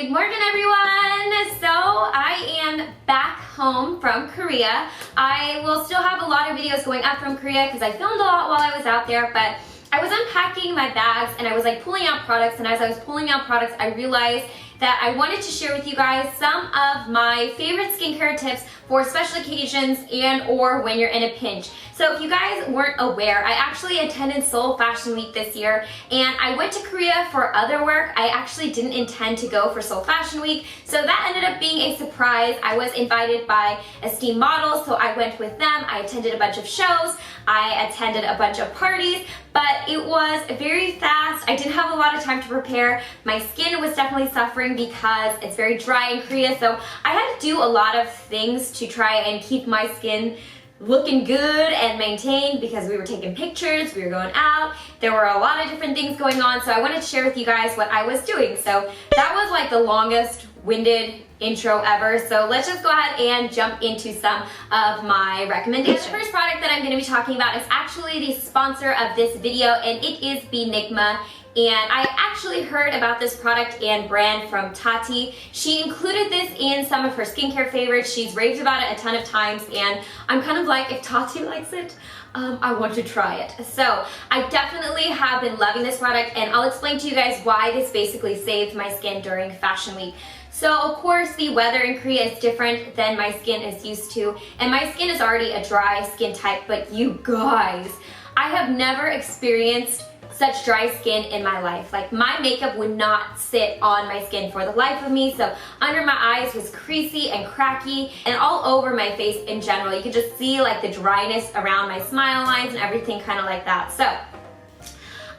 Good morning, everyone. So I am back home from Korea. I will still have a lot of videos going up from Korea because I filmed a lot while I was out there, but I was unpacking my bags and I was like pulling out products, and as I was pulling out products, I realized that I wanted to share with you guys some of my favorite skincare tips for special occasions and or when you're in a pinch. So if you guys weren't aware, I actually attended Seoul Fashion Week this year, and I went to Korea for other work. I actually didn't intend to go for Seoul Fashion Week, so that ended up being a surprise. I was invited by esteemed models, so I went with them. I attended a bunch of shows, I attended a bunch of parties, but it was very fast. I didn't have a lot of time to prepare. My skin was definitely suffering because it's very dry in Korea, so I had to do a lot of things to try and keep my skin looking good and maintained because we were taking pictures, we were going out, there were a lot of different things going on, so I wanted to share with you guys what I was doing. So that was like the longest winded intro ever, so let's just go ahead and jump into some of my recommendations. The first product that I'm going to be talking about is actually the sponsor of this video, and it is BeNigma. And I actually heard about this product and brand from Tati. She included this in some of her skincare favorites. She's raved about it a ton of times, and I'm kind of like, if Tati likes it, I want to try it. So I definitely have been loving this product, and I'll explain to you guys why this basically saved my skin during Fashion Week. So of course the weather in Korea is different than my skin is used to, and my skin is already a dry skin type, but you guys, I have never experienced such dry skin in my life. Like, my makeup would not sit on my skin for the life of me. So under my eyes was creasy and cracky, and all over my face in general. You could just see like the dryness around my smile lines and everything kind of like that. So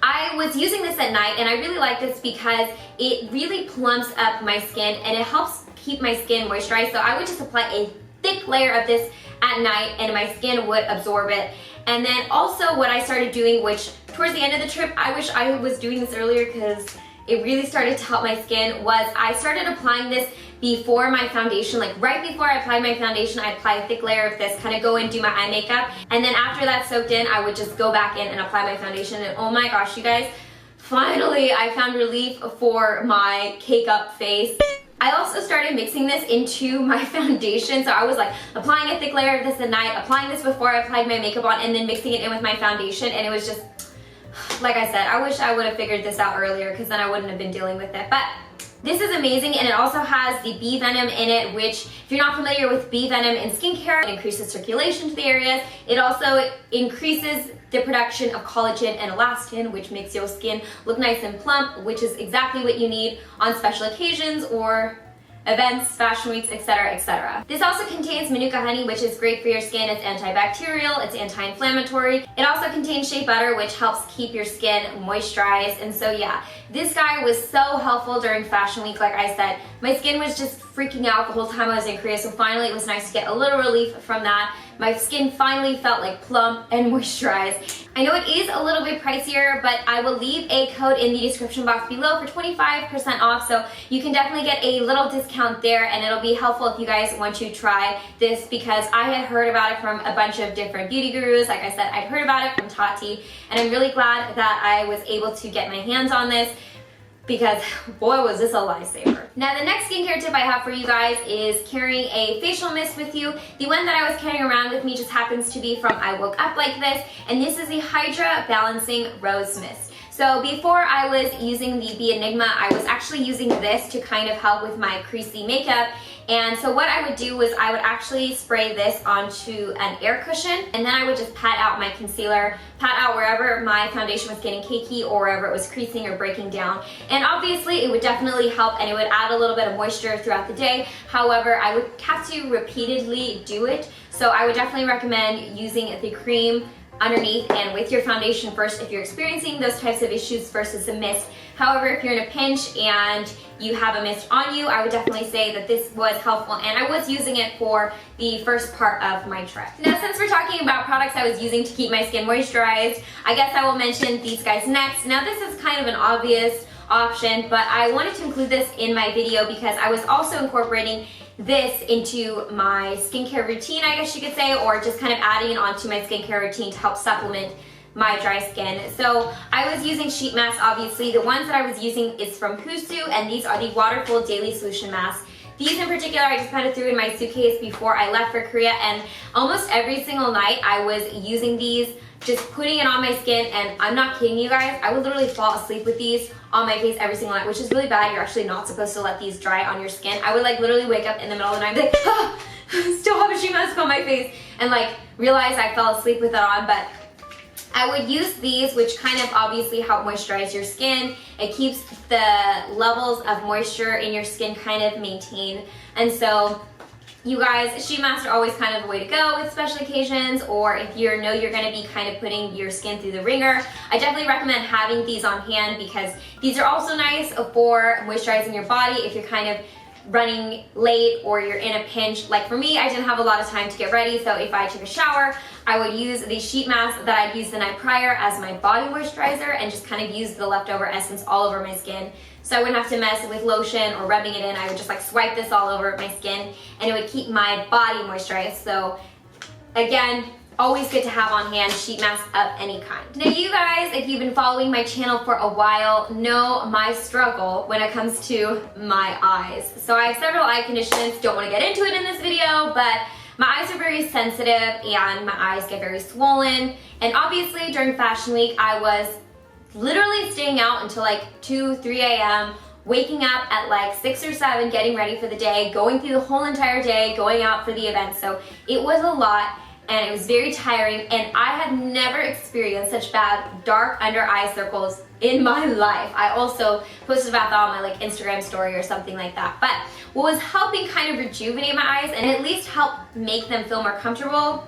I was using this at night, and I really like this because it really plumps up my skin and it helps keep my skin moisturized. So I would just apply a thick layer of this at night and my skin would absorb it. And then also what I started doing, which towards the end of the trip, I wish I was doing this earlier because it really started to help my skin, was I started applying this before my foundation. Like right before I applied my foundation, I apply a thick layer of this, kind of go and do my eye makeup. And then after that soaked in, I would just go back in and apply my foundation. And oh my gosh, you guys, finally I found relief for my cake up face. I also started mixing this into my foundation, so I was like applying a thick layer of this at night, applying this before I applied my makeup on, and then mixing it in with my foundation, and it was just, like I said, I wish I would have figured this out earlier because then I wouldn't have been dealing with it. But this is amazing, and it also has the bee venom in it, which if you're not familiar with bee venom in skincare, it increases circulation to the areas. It also increases the production of collagen and elastin, which makes your skin look nice and plump, which is exactly what you need on special occasions or events, fashion weeks, etc., etc. This also contains Manuka honey, which is great for your skin. It's antibacterial, it's anti-inflammatory. It also contains shea butter, which helps keep your skin moisturized. And so yeah, this guy was so helpful during Fashion Week. Like I said, my skin was just freaking out the whole time I was in Korea, so finally it was nice to get a little relief from that. My skin finally felt like plump and moisturized. I know it is a little bit pricier, but I will leave a code in the description box below for 25% off, so you can definitely get a little discount there, and it'll be helpful if you guys want to try this, because I had heard about it from a bunch of different beauty gurus. Like I said, I'd heard about it from Tati, and I'm really glad that I was able to get my hands on this, because boy was this a lifesaver. Now the next skincare tip I have for you guys is carrying a facial mist with you. The one that I was carrying around with me just happens to be from I Woke Up Like This, and this is the Hydra Balancing Rose Mist. So before I was using the Beenigma, I was actually using this to kind of help with my creasy makeup. And so what I would do was I would actually spray this onto an air cushion, and then I would just pat out my concealer, pat out wherever my foundation was getting cakey or wherever it was creasing or breaking down. And obviously it would definitely help, and it would add a little bit of moisture throughout the day. However, I would have to repeatedly do it. So I would definitely recommend using the cream underneath and with your foundation first if you're experiencing those types of issues versus a mist. However, if you're in a pinch and you have a mist on you, I would definitely say that this was helpful, and I was using it for the first part of my trip. Now, since we're talking about products I was using to keep my skin moisturized, I guess I will mention these guys next. Now, this is kind of an obvious option, but I wanted to include this in my video because I was also incorporating this into my skincare routine, I guess you could say, or just kind of adding it onto my skincare routine to help supplement my dry skin. So I was using sheet masks, obviously. The ones that I was using is from Husu, and these are the Waterful Daily Solution Masks. These in particular, I just kind of threw in my suitcase before I left for Korea, and almost every single night I was using these, just putting it on my skin, and I'm not kidding you guys, I would literally fall asleep with these on my face every single night, which is really bad. You're actually not supposed to let these dry on your skin. I would like literally wake up in the middle of the night and be like, ah, still have a sheet mask on my face, and like realize I fell asleep with it on. But I would use these, which kind of obviously help moisturize your skin. It keeps the levels of moisture in your skin kind of maintained. And so you guys, sheet masks are always kind of a way to go with special occasions, or if you know you're going to be kind of putting your skin through the ringer. I definitely recommend having these on hand because these are also nice for moisturizing your body if you're kind of running late or you're in a pinch. Like for me, I didn't have a lot of time to get ready, so if I took a shower, I would use the sheet mask that I'd used the night prior as my body moisturizer and just kind of use the leftover essence all over my skin. So I wouldn't have to mess with lotion or rubbing it in. I would just like swipe this all over my skin and it would keep my body moisturized. So again, always good to have on hand sheet masks of any kind. Now you guys, if you've been following my channel for a while, know my struggle when it comes to my eyes. So I have several eye conditions, don't want to get into it in this video, but my eyes are very sensitive and my eyes get very swollen. And obviously during Fashion Week, I was literally staying out until like 2, 3 a.m., waking up at like 6 or 7, getting ready for the day, going through the whole entire day, going out for the event. So it was a lot and it was very tiring, and I had never experienced such bad dark under eye circles in my life. I also posted about that on my like Instagram story or something like that. But what was helping kind of rejuvenate my eyes and at least help make them feel more comfortable,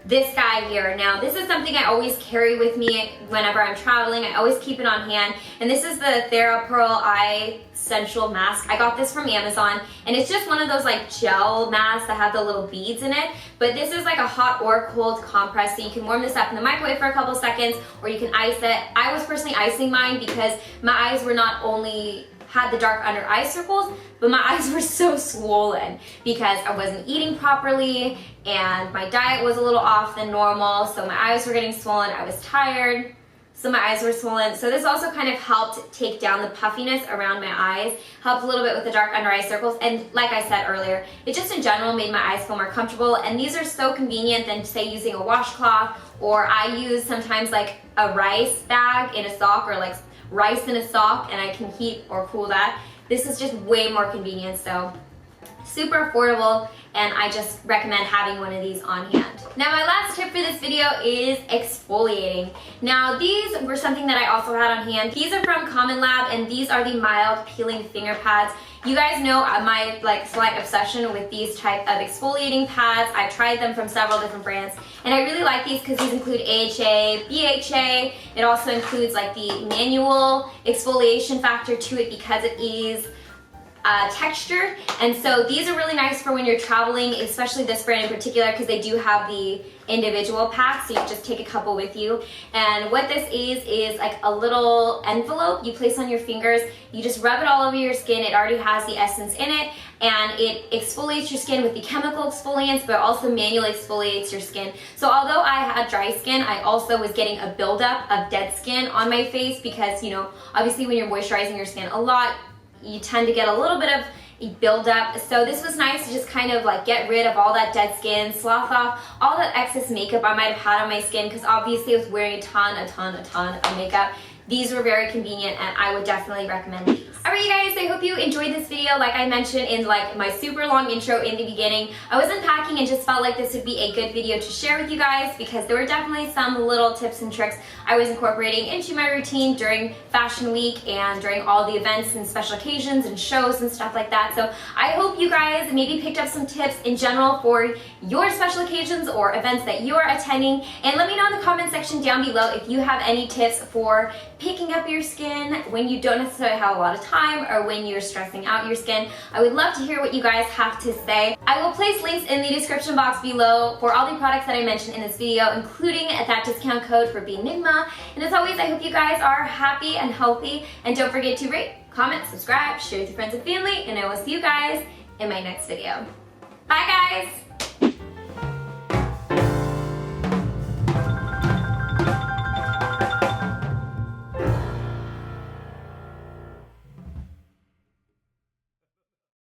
this guy here. Now this is something I always carry with me whenever I'm traveling. I always keep it on hand, and this is the TheraPearl Eye Essential Mask. I got this from Amazon, and it's just one of those like gel masks that have the little beads in it, but this is like a hot or cold compress, so you can warm this up in the microwave for a couple seconds or you can ice it. I was personally icing mine because my eyes were not only had the dark under eye circles, but my eyes were so swollen because I wasn't eating properly and my diet was a little off than normal, so my eyes were getting swollen. I was tired, so my eyes were swollen. So this also kind of helped take down the puffiness around my eyes, helped a little bit with the dark under eye circles, and like I said earlier, it just in general made my eyes feel more comfortable. And these are so convenient than say using a washcloth, or I use sometimes like a rice bag in a sock, or like rice in a sock, and I can heat or cool that. This is just way more convenient, so super affordable, and I just recommend having one of these on hand. Now my last tip for this video is exfoliating. Now these were something that I also had on hand. These are from Common Lab, and these are the mild peeling finger pads. You guys know my like slight obsession with these type of exfoliating pads. I've tried them from several different brands, and I really like these because these include AHA, BHA. It also includes like the manual exfoliation factor to it because it is textured, and so these are really nice for when you're traveling, especially this brand in particular because they do have the individual packs, so you just take a couple with you. And what this is like a little envelope you place on your fingers. You just rub it all over your skin. It already has the essence in it, and it exfoliates your skin with the chemical exfoliants, but also manually exfoliates your skin. So although I had dry skin, I also was getting a buildup of dead skin on my face because, you know, obviously when you're moisturizing your skin a lot, you tend to get a little bit of a buildup. So this was nice to just kind of like get rid of all that dead skin, slough off all that excess makeup I might have had on my skin, because obviously I was wearing a ton of makeup. These were very convenient, and I would definitely recommend these. Alright you guys, I hope you enjoyed this video. Like I mentioned in like my super long intro in the beginning, I was unpacking and just felt like this would be a good video to share with you guys because there were definitely some little tips and tricks I was incorporating into my routine during Fashion Week and during all the events and special occasions and shows and stuff like that. So I hope you guys maybe picked up some tips in general for your special occasions or events that you are attending, and let me know in the comment section down below if you have any tips for picking up your skin when you don't necessarily have a lot of time or when you're stressing out your skin. I would love to hear what you guys have to say. I will place links in the description box below for all the products that I mentioned in this video, including that discount code for BeNigma. And as always, I hope you guys are happy and healthy, and don't forget to rate, comment, subscribe, share with your friends and family, and I will see you guys in my next video. Bye guys!